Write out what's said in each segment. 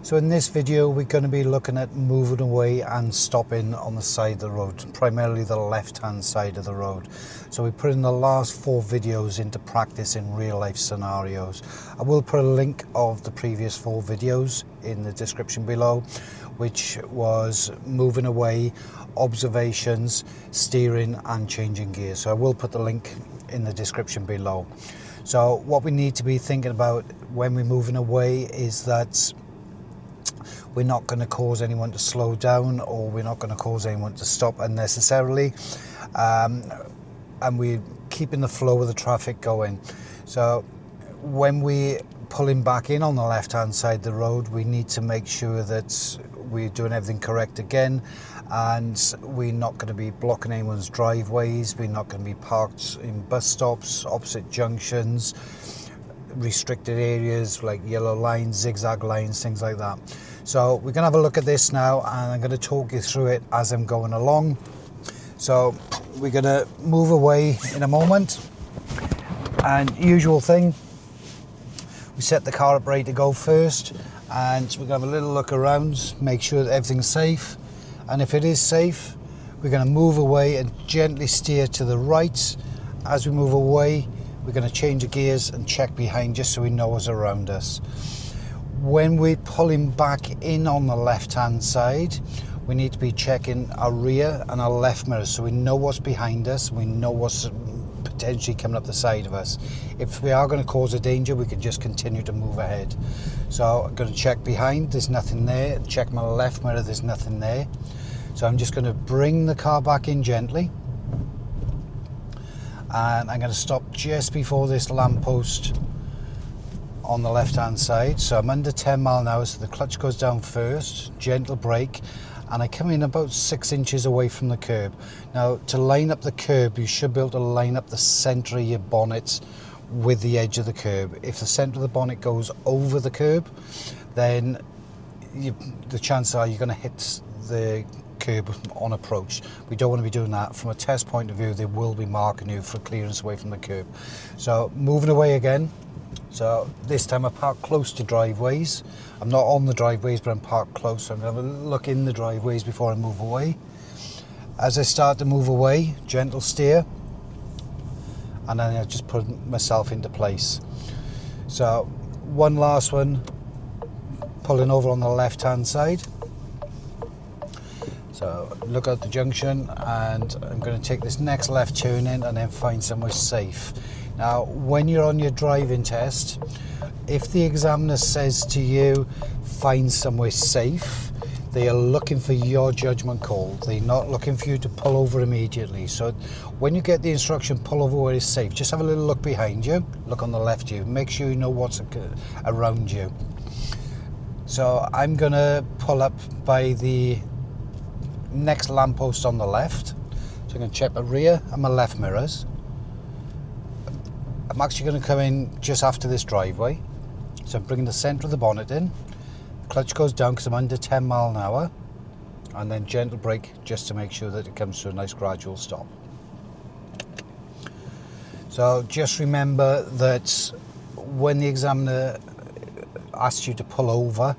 So in this video we're going to be looking at moving away and stopping on the side of the road, primarily the left hand side of the road. So we put in the last 4 videos into practice in real life scenarios. I will put a link of the previous 4 videos in the description below, which was moving away, observations, steering and changing gears. So I will put the link in the description below. So what we need to be thinking about when we're moving away is that we're not going to cause anyone to slow down, or we're not going to cause anyone to stop unnecessarily, and we're keeping the flow of the traffic going. So when we're pulling back in on the left hand side of the road, we need to make sure that we're doing everything correct again, and we're not going to be blocking anyone's driveways. We're not going to be parked in bus stops, opposite junctions, restricted areas like yellow lines, zigzag lines, things like that. So we're going to have a look at this now, and I'm going to talk you through it as I'm going along. So we're going to move away in a moment, and usual thing, we set the car up ready to go first, and we're going to have a little look around, make sure that everything's safe, and if it is safe, we're going to move away and gently steer to the right. As we move away, we're going to change the gears and check behind just so we know what's around us. When we're pulling back in on the left hand side, we need to be checking our rear and our left mirrors so we know what's behind us, we know what's potentially coming up the side of us. If we are going to cause a danger, we can just continue to move ahead. So I'm going to check behind, there's nothing there. Check my left mirror, there's nothing there. So I'm just going to bring the car back in gently, and I'm going to stop just before this lamppost on the left hand side. So I'm under 10 miles an hour, so the clutch goes down first, gentle brake, and I come in about 6 inches away from the curb. Now to line up the curb, you should be able to line up the centre of your bonnet with the edge of the curb. If the centre of the bonnet goes over the curb, then the chances are you're going to hit the curb on approach. We don't want to be doing that. From a test point of view, they will be marking you for clearance away from the curb. So moving away again. So this time I park close to driveways. I'm not on the driveways, but I'm parked close. So I'm going to have a look in the driveways before I move away. As I start to move away, gentle steer, and then I just put myself into place. So one last one, pulling over on the left hand side. So look at the junction, and I'm going to take this next left turn in and then find somewhere safe. Now, when you're on your driving test, if the examiner says to you, find somewhere safe, they are looking for your judgment call. They're not looking for you to pull over immediately. So when you get the instruction, pull over where it's safe, just have a little look behind you, look on the left of you, make sure you know what's around you. So I'm going to pull up by the next lamppost on the left. So I'm going to check my rear and my left mirrors. I'm actually going to come in just after this driveway. So I'm bringing the centre of the bonnet in. Clutch goes down because I'm under 10 miles an hour. And then gentle brake just to make sure that it comes to a nice gradual stop. So just remember that when the examiner asks you to pull over,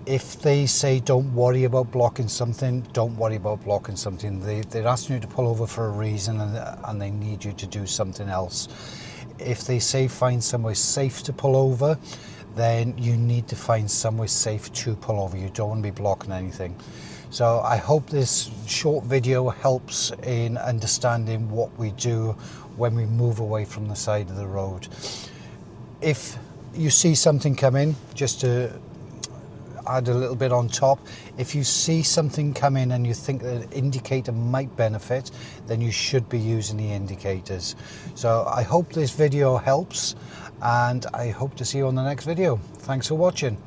if they say don't worry about blocking something, don't worry about blocking something. They're asking you to pull over for a reason, and they need you to do something else. If they say find somewhere safe to pull over, then you need to find somewhere safe to pull over. You don't want to be blocking anything. So I hope this short video helps in understanding what we do when we move away from the side of the road. If you see something coming, just to add a little bit on top, if you see something come in and you think that an indicator might benefit, then you should be using the indicators. So I hope this video helps, and I hope to see you on the next video. Thanks for watching.